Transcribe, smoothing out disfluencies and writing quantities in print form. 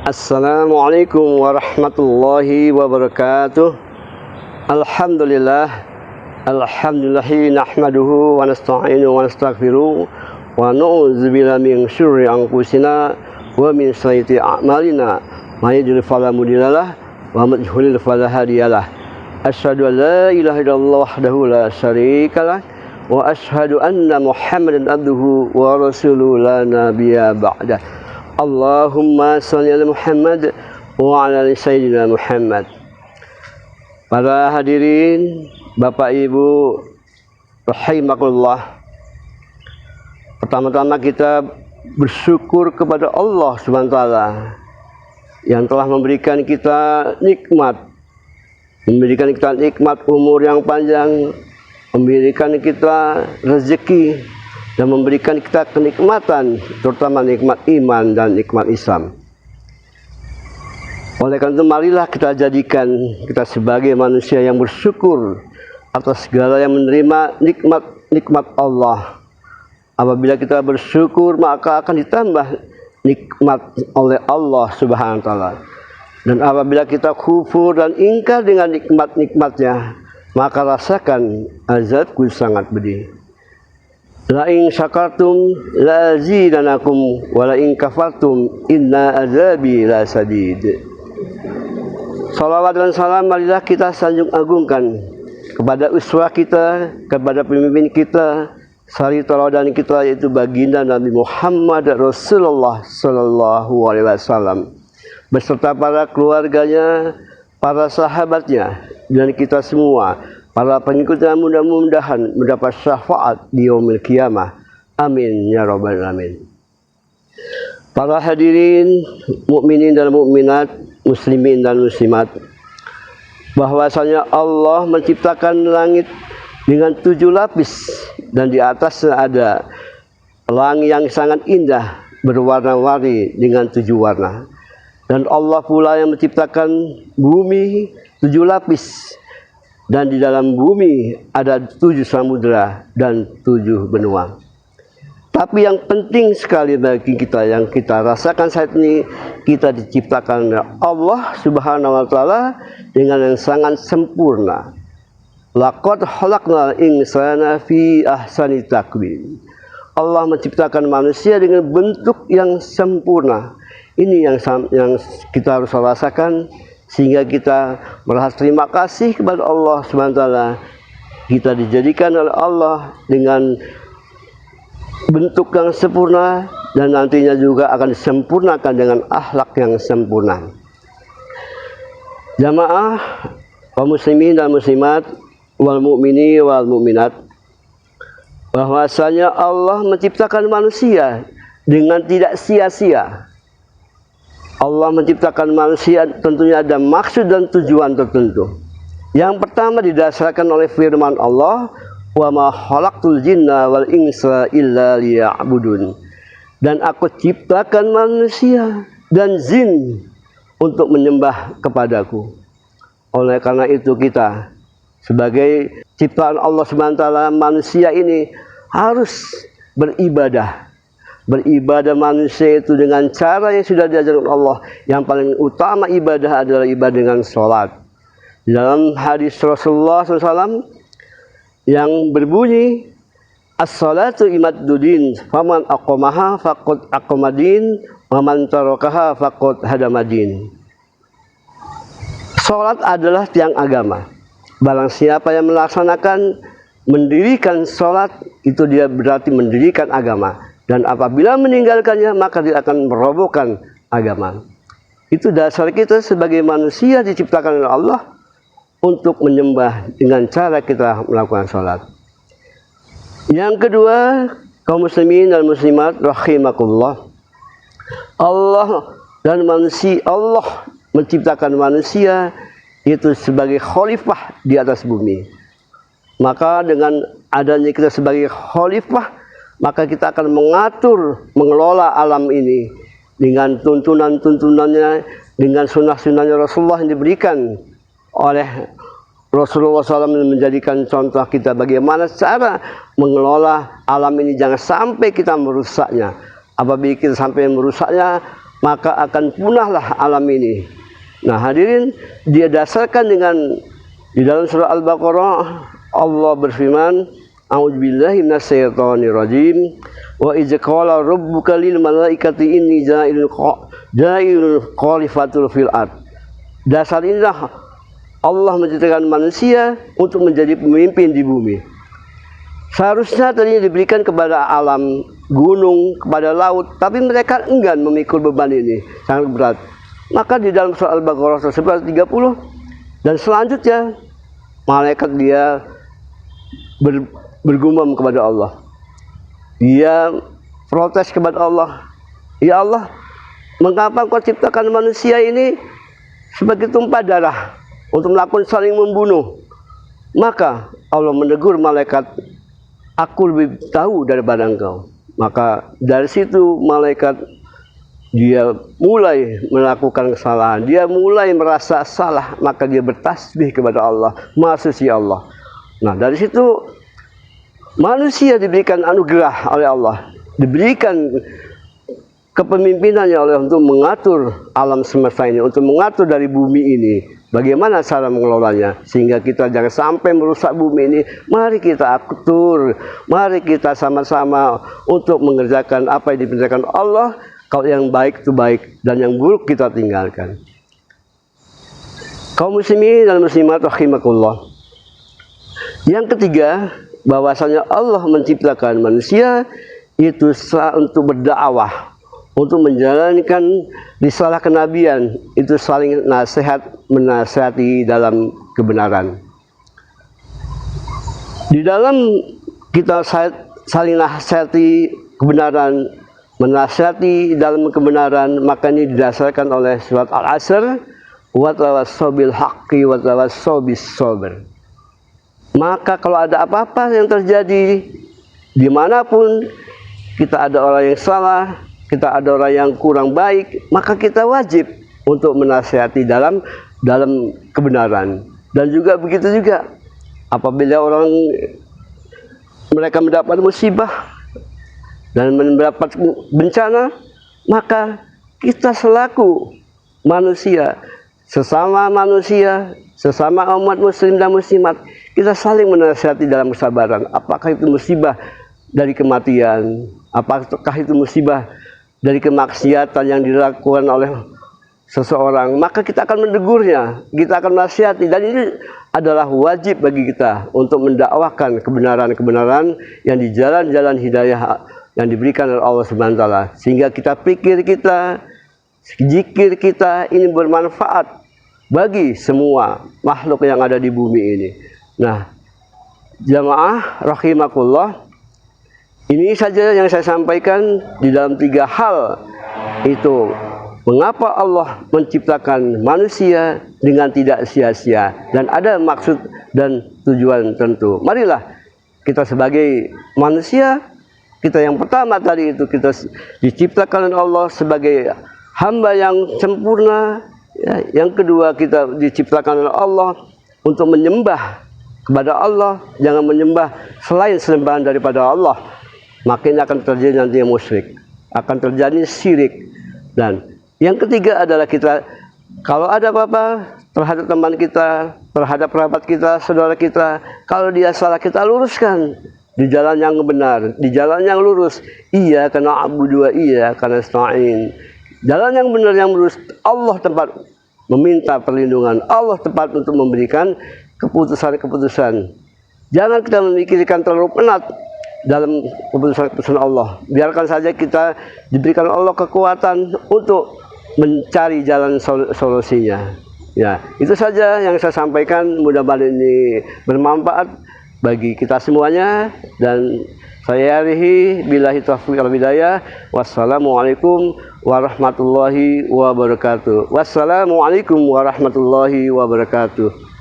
Assalamualaikum warahmatullahi wabarakatuh. Alhamdulillah nahmaduhu wa nasta'inu wa nastaghfiruh wa na'udzubillahi min syurri anfusina wa min sayyiati a'malina may yahdihillahu fala mudhillalah wa may yudhlil fala hadiyalah. Asyhadu an la ilaha illallah wahdahu la syarikalah wa asyhadu anna Muhammadan abduhu wa rasuluhu la nabiyya ba'dah. Allahumma sholli ala Muhammad wa ala ali sayyidina Muhammad. Para hadirin, Bapak Ibu rahimakumullah. Pertama-tama kita bersyukur kepada Allah Subhanahu wa taala yang telah memberikan kita nikmat umur yang panjang, memberikan kita rezeki dan memberikan kita kenikmatan, terutama nikmat iman dan nikmat Islam. Oleh karena itu, marilah kita jadikan kita sebagai manusia yang bersyukur atas segala yang menerima nikmat Allah. Apabila kita bersyukur, maka akan ditambah nikmat oleh Allah Subhanahu wa taala. Dan apabila kita kufur dan ingkar dengan nikmat-nikmatnya, maka rasakan azabku sangat pedih. La in syakartum la azidanakum wa la in kafartum inna azabi la sadid. Salawat dan salam marilah kita sanjung agungkan kepada uswah kita, kepada pemimpin kita, sari tauladan kita, yaitu baginda Nabi Muhammad Rasulullah sallallahu alaihi wasallam beserta para keluarganya, para sahabatnya, dan kita semua para pengikutnya, mudah-mudahan mendapat syafaat di yaumil qiyamah. Amin ya rabbal alamin. Para hadirin mukminin dan mukminat, muslimin dan muslimat, bahwasanya Allah menciptakan langit dengan 7 lapis dan di atasnya ada langit yang sangat indah berwarna-warni dengan 7 warna. Dan Allah pula yang menciptakan bumi 7 lapis, dan di dalam bumi ada 7 samudera dan 7 benua. Tapi yang penting sekali bagi kita yang kita rasakan saat ini, kita diciptakan oleh Allah Subhanahu wa taala dengan yang sangat sempurna. Laqad khalaqnal insana fi ahsani taqwim. Allah menciptakan manusia dengan bentuk yang sempurna. Ini yang kita harus rasakan, sehingga kita merasa terima kasih kepada Allah Subhanahu wa taala. Kita dijadikan oleh Allah dengan bentuk yang sempurna, dan nantinya juga akan disempurnakan dengan akhlak yang sempurna. Jamaah kaum muslimin dan muslimat, wal mukmini wal mukminat, bahwasanya Allah menciptakan manusia dengan tidak sia-sia. Allah menciptakan manusia tentunya ada maksud dan tujuan tertentu. Yang pertama didasarkan oleh firman Allah, wa ma khalaqtul jinna wal insa illa liya'budun. Dan aku ciptakan manusia dan jin untuk menyembah kepadaku. Oleh karena itu, kita sebagai ciptaan Allah Subhanahu wa taala, manusia ini harus beribadah. Beribadah manusia itu dengan cara yang sudah diajarkan Allah. Yang paling utama ibadah adalah ibadah dengan sholat. Dalam hadis Rasulullah SAW yang berbunyi, as-salatu imaddudin, faman aqamaha faqad aqamadin, wa man tarakaha faqad hadamadin. Sholat adalah tiang agama. Barang siapa yang melaksanakan, mendirikan sholat, itu dia berarti mendirikan agama. Dan apabila meninggalkannya, maka dia akan merobohkan agama. Itu dasar kita sebagai manusia diciptakan oleh Allah untuk menyembah dengan cara kita melakukan sholat. Yang kedua, kaum muslimin dan muslimat rahimakumullah, Allah menciptakan manusia itu sebagai khalifah di atas bumi. Maka dengan adanya kita sebagai khalifah, maka kita akan mengatur, mengelola alam ini dengan tuntunan-tuntunannya, dengan sunnah-sunnahnya Rasulullah yang diberikan oleh Rasulullah SAW, menjadikan contoh kita bagaimana cara mengelola alam ini. Jangan sampai kita merusaknya. Apabila kita sampai merusaknya, maka akan punahlah alam ini. Nah hadirin, dia dasarkan dengan di dalam surah Al-Baqarah Allah berfirman, a'udzubillahi minasyaitonirrajim, wa idz qala rabbuka lil malaikati inni ja'ilul khalifatul fil ard. Dasar inilah Allah menciptakan manusia untuk menjadi pemimpin di bumi. Seharusnya tadinya diberikan kepada alam, gunung, kepada laut, tapi mereka enggan memikul beban ini, sangat berat. Maka di dalam surah Al-Baqarah 30 dan selanjutnya malaikat dia bergumam kepada Allah. Dia protes kepada Allah. Ya Allah, mengapa Engkau ciptakan manusia ini sebagai tumpah darah untuk melakukan saling membunuh? Maka Allah menegur malaikat, aku lebih tahu daripada engkau. Maka dari situ malaikat dia mulai melakukan kesalahan, dia mulai merasa salah, maka dia bertasbih kepada Allah, Maha Suci Allah. Nah dari situ manusia diberikan anugerah oleh Allah, diberikan kepemimpinannya oleh untuk mengatur alam semesta ini, untuk mengatur dari bumi ini, bagaimana cara mengelolanya, sehingga kita jangan sampai merusak bumi ini. Mari kita atur, mari kita sama-sama untuk mengerjakan apa yang diperintahkan Allah. Kalau yang baik itu baik, dan yang buruk kita tinggalkan. Kaum muslimin dan muslimat rahimakumullah. Yang ketiga, bahwasanya Allah menciptakan manusia itu untuk berdakwah, untuk menjalankan risalah kenabian, itu saling nasihat, menasihati dalam kebenaran. Di dalam kita saling nasihati kebenaran, menasihati dalam kebenaran, maka ini didasarkan oleh surat Al-Asr, wa tawassaw bil haqqi wa tawassaw bis sabr. Maka kalau ada apa-apa yang terjadi dimanapun, kita ada orang yang salah, kita ada orang yang kurang baik, maka kita wajib untuk menasihati dalam kebenaran. Dan juga begitu juga apabila mereka mendapat musibah dan mendapat bencana, maka kita selaku manusia, sesama umat muslim dan muslimat, kita saling menasihati dalam kesabaran. Apakah itu musibah dari kematian, apakah itu musibah dari kemaksiatan yang dilakukan oleh seseorang, maka kita akan menegurnya, kita akan menasihati. Dan ini adalah wajib bagi kita untuk mendakwahkan kebenaran-kebenaran yang di jalan-jalan hidayah yang diberikan oleh Allah Subhanahu wa taala, sehingga kita pikir kita, zikir kita ini bermanfaat bagi semua makhluk yang ada di bumi ini. Nah, jamaah rahimakumullah, ini saja yang saya sampaikan di dalam 3 hal itu. Mengapa Allah menciptakan manusia dengan tidak sia-sia dan ada maksud dan tujuan tentu. Marilah kita sebagai manusia, kita yang pertama tadi itu kita diciptakan oleh Allah sebagai hamba yang sempurna, ya. Yang kedua, kita diciptakan oleh Allah untuk menyembah kepada Allah, jangan menyembah selain sembahan daripada Allah. Makin akan terjadi nanti yang musyrik, akan terjadi syirik. Dan yang ketiga adalah kita kalau ada apa-apa terhadap teman kita, terhadap kerabat kita, saudara kita, kalau dia salah, kita luruskan di jalan yang benar, di jalan yang lurus. Iya karena abudu, iya karena nasta'in. Jalan yang benar, yang lurus. Allah tempat meminta perlindungan, Allah tempat untuk memberikan keputusan-keputusan. Jangan kita memikirkan terlalu penat dalam keputusan-keputusan Allah. Biarkan saja kita diberikan Allah kekuatan untuk mencari jalan solusinya. Ya, itu saja yang saya sampaikan. Mudah-mudahan ini bermanfaat bagi kita semuanya. Dan saya Rihi billahi taufiq wal hidayah. Wassalamualaikum warahmatullahi wabarakatuh. Wassalamualaikum warahmatullahi wabarakatuh.